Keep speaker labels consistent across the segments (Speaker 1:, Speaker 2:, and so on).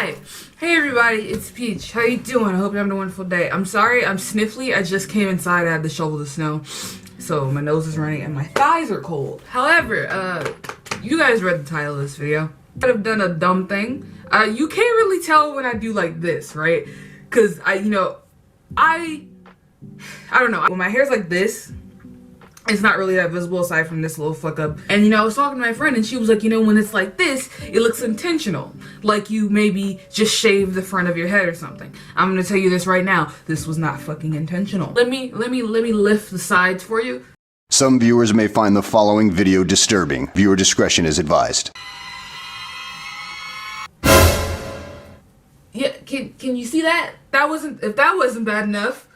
Speaker 1: Hi! Hey everybody, it's Peach. How you doing? I hope you're having a wonderful day. I'm sorry, I'm sniffly. I just came inside, I had to shovel the snow. So my nose is running and my thighs are cold. However, you guys read the title of this video. I could have done a dumb thing. You can't really tell when I do like this, right? Cause I don't know. When my hair's like this, it's not really that visible aside from this little fuck up. And I was talking to my friend and she was like, when it's like this, it looks intentional. Like you maybe just shaved the front of your head or something. I'm gonna tell you this right now. This was not fucking intentional. Let me lift the sides for you.
Speaker 2: Some viewers may find the following video disturbing. Viewer discretion is advised.
Speaker 1: Yeah, can you see that? If that wasn't bad enough.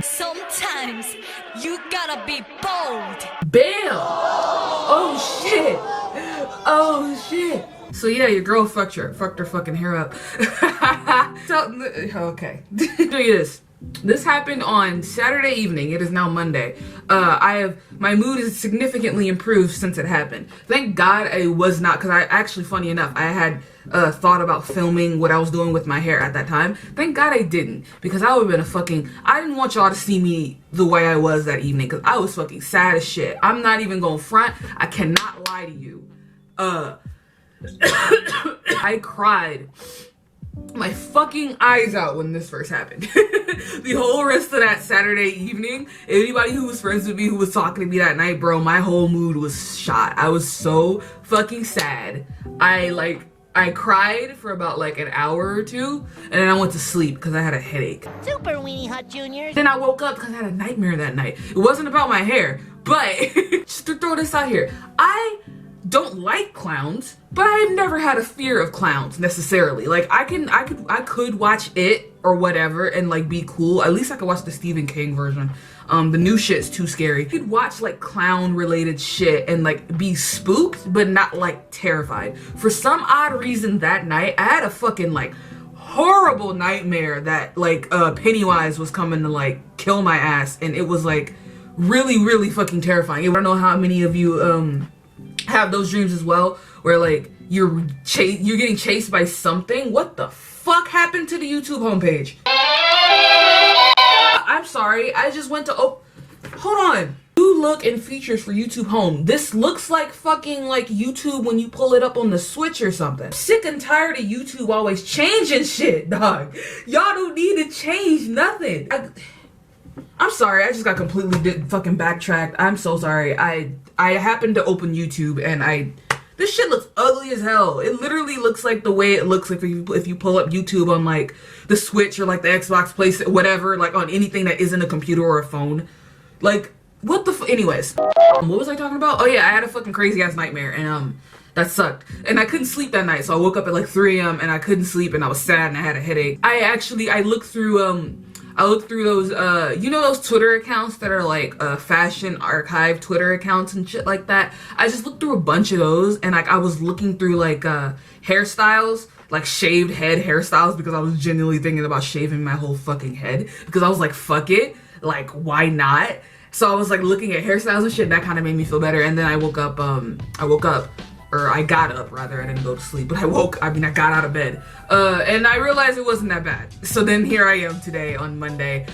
Speaker 3: Sometimes you gotta be bold.
Speaker 1: Bam! Oh shit! Oh shit! So yeah, your girl fucked her fucking hair up. Okay. Look at this. This happened on Saturday evening. It is now Monday. My mood is significantly improved since it happened. Thank God I was not, because I actually, funny enough, I had thought about filming what I was doing with my hair at that time. Thank God I didn't, because I would have been I didn't want y'all to see me the way I was that evening, because I was fucking sad as shit. I'm not even gonna front. I cannot lie to you. I cried my fucking eyes out when this first happened. The whole rest of that Saturday evening, anybody who was friends with me who was talking to me that night, bro, my whole mood was shot. I was so fucking sad. I cried for about like an hour or two, and then I went to sleep because I had a headache.
Speaker 3: Super Weenie Hut Jr.
Speaker 1: Then I woke up because I had a nightmare that night. It wasn't about my hair, but just to throw this out here, I don't like clowns, but I've never had a fear of clowns necessarily. Like I could watch it or whatever and like be cool. At least I could watch the Stephen King version. The new shit's too scary. I could watch like clown related shit and like be spooked, but not like terrified. For some odd reason that night, I had a fucking like horrible nightmare that like Pennywise was coming to like kill my ass, and it was like really fucking terrifying. I don't know how many of you have those dreams as well, where like you're getting chased by something. What the fuck happened to the YouTube homepage? I'm sorry, I just went to hold on. New look and features for YouTube Home. This looks like fucking like YouTube when you pull it up on the Switch or something. I'm sick and tired of YouTube always changing shit, dog. Y'all don't need to change nothing. I'm sorry, I just got completely fucking backtracked. I'm so sorry. I happened to open YouTube and this shit looks ugly as hell. It literally looks like the way it looks like if you pull up YouTube on like the Switch or like the Xbox place, whatever, like on anything that isn't a computer or a phone. Like, what the anyways. What was I talking about? Oh yeah, I had a fucking crazy ass nightmare and that sucked. And I couldn't sleep that night, so I woke up at like 3 a.m. and I couldn't sleep and I was sad and I had a headache. I looked through those those Twitter accounts that are like fashion archive Twitter accounts and shit like that. I just looked through a bunch of those, and like I was looking through like hairstyles, like shaved head hairstyles, because I was genuinely thinking about shaving my whole fucking head, because I was like, fuck it, like why not? So I was like looking at hairstyles and shit, and that kind of made me feel better. And then I got up rather. I didn't go to sleep, but I got out of bed. And I realized it wasn't that bad. So then here I am today on Monday.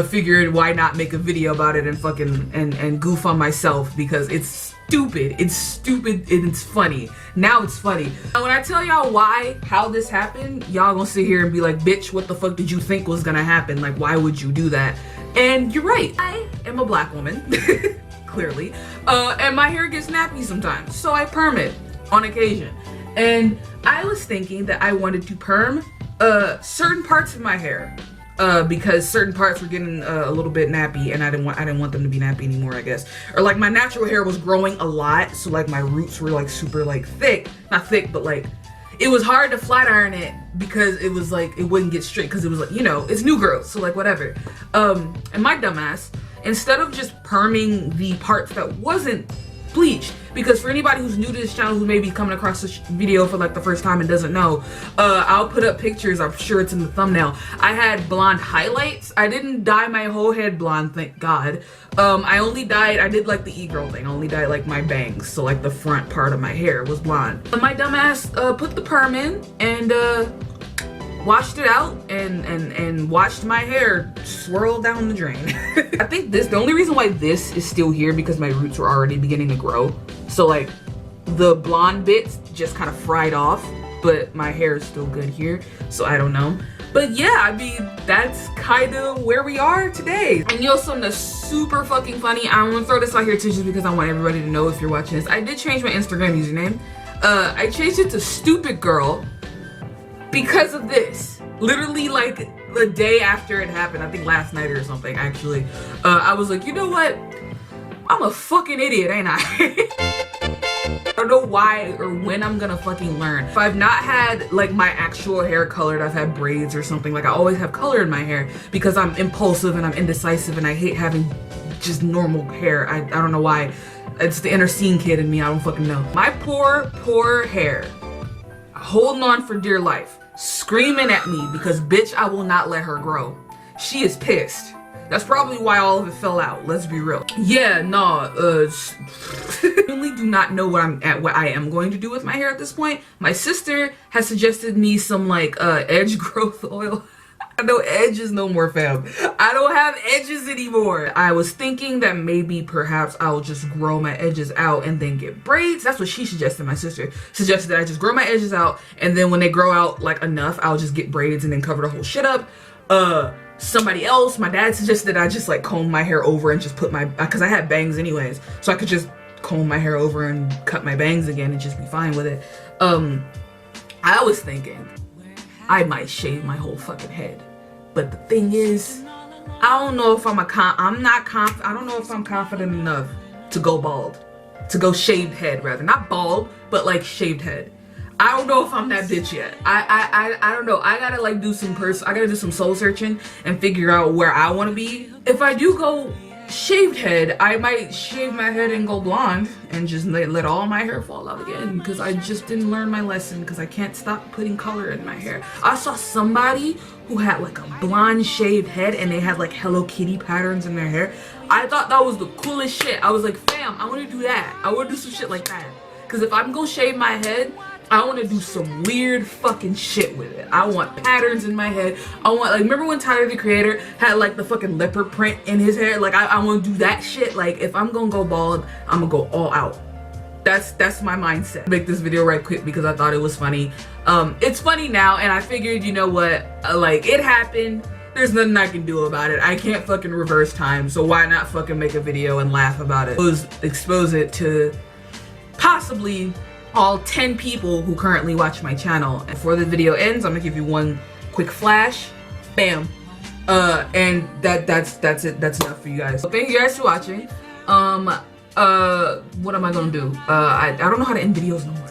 Speaker 1: Figured why not make a video about it and fucking and goof on myself, because it's stupid. It's stupid and it's funny. Now it's funny. And when I tell y'all how this happened, y'all gonna sit here and be like, bitch, what the fuck did you think was gonna happen? Like, why would you do that? And you're right. I am a black woman, clearly. And my hair gets nappy sometimes, so I perm it on occasion. And I was thinking that I wanted to perm certain parts of my hair because certain parts were getting a little bit nappy, and I didn't want them to be nappy anymore, I guess. Or like my natural hair was growing a lot, so like my roots were like super like thick, not thick, but like it was hard to flat iron it because it was like it wouldn't get straight, because it was like, it's new growth, so like whatever. And my dumbass, instead of just perming the parts that wasn't bleached, because for anybody who's new to this channel who may be coming across this video for like the first time and doesn't know, I'll put up pictures, I'm sure it's in the thumbnail. I had blonde highlights. I didn't dye my whole head blonde, thank God. I did like the e-girl thing. I only dyed like my bangs, so like the front part of my hair was blonde. My dumbass put the perm in, and washed it out and watched my hair swirl down the drain. I think the only reason why this is still here because my roots were already beginning to grow. So like the blonde bits just kind of fried off, but my hair is still good here. So I don't know. But yeah, I mean, that's kind of where we are today. And you know something that's super fucking funny? I want to throw this out here too just because I want everybody to know if you're watching this. I did change my Instagram username. I changed it to Stupid Girl because of this. Literally like the day after it happened, I think last night or something actually. I was like, you know what? I'm a fucking idiot, ain't I? I don't know why or when I'm gonna fucking learn. If I've not had like my actual hair colored, I've had braids or something, like I always have color in my hair because I'm impulsive and I'm indecisive and I hate having just normal hair. I don't know why. It's the inner scene kid in me, I don't fucking know. My poor hair, holding on for dear life, screaming at me because bitch, I will not let her grow. She is pissed. That's probably why all of it fell out, let's be real. Yeah, no, I really do not know what I am going to do with my hair at this point. My sister has suggested me some like edge growth oil. No edges no more, fam. I don't have edges anymore. I was thinking that maybe perhaps I'll just grow my edges out and then get braids. That's what she suggested. My sister suggested that I just grow my edges out and then when they grow out like enough, I'll just get braids and then cover the whole shit up. Somebody else, my dad suggested I just like comb my hair over and just put my, because I had bangs anyways, so I could just comb my hair over and cut my bangs again and just be fine with it. I was thinking I might shave my whole fucking head, but the thing is, I don't know if I don't know if I'm confident enough to go bald, to go shaved head rather, not bald, but like shaved head. I don't know if I'm that bitch yet. I don't know. I gotta like do some soul searching and figure out where I want to be. If I do go shaved head, I might shave my head and go blonde and just let all my hair fall out again because I just didn't learn my lesson because I can't stop putting color in my hair. I saw somebody who had like a blonde shaved head and they had like Hello Kitty patterns in their hair. I thought that was the coolest shit. I was like, fam, I want to do that. I want to do some shit like that. Because if I'm gonna shave my head, I want to do some weird fucking shit with it. I want patterns in my head. I want, like, remember when Tyler the Creator had like the fucking leopard print in his hair? Like I want to do that shit. Like if I'm gonna go bald, I'm gonna go all out. That's my mindset. Make this video right quick because I thought it was funny. It's funny now and I figured, you know what, like it happened. There's nothing I can do about it. I can't fucking reverse time, so why not fucking make a video and laugh about it? Expose it to possibly all 10 people who currently watch my channel. And before the video ends, I'm gonna give you one quick flash. Bam. And that's it. That's enough for you guys. So thank you guys for watching. What am I gonna do? I don't know how to end videos no more.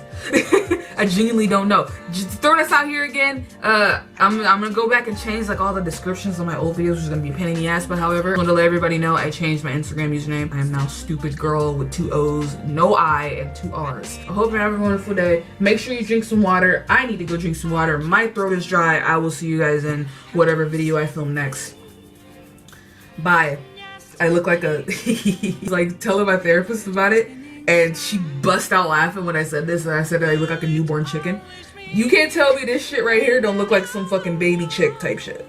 Speaker 1: I genuinely don't know. Just throw this out here again. I'm gonna go back and change like all the descriptions of my old videos, which is gonna be a pain in the ass, but however, I want to let everybody know I changed my Instagram username. I am now Stupid Girl with 2 O's, no I, and 2 R's. I hope you're having a wonderful day. Make sure you drink some water. I need to go drink some water. My throat is dry. I will see you guys in whatever video I film next. Bye. I look like a like telling my therapist about it. And she bust out laughing when I said this, and I said that I look like a newborn chicken. You can't tell me this shit right here don't look like some fucking baby chick type shit.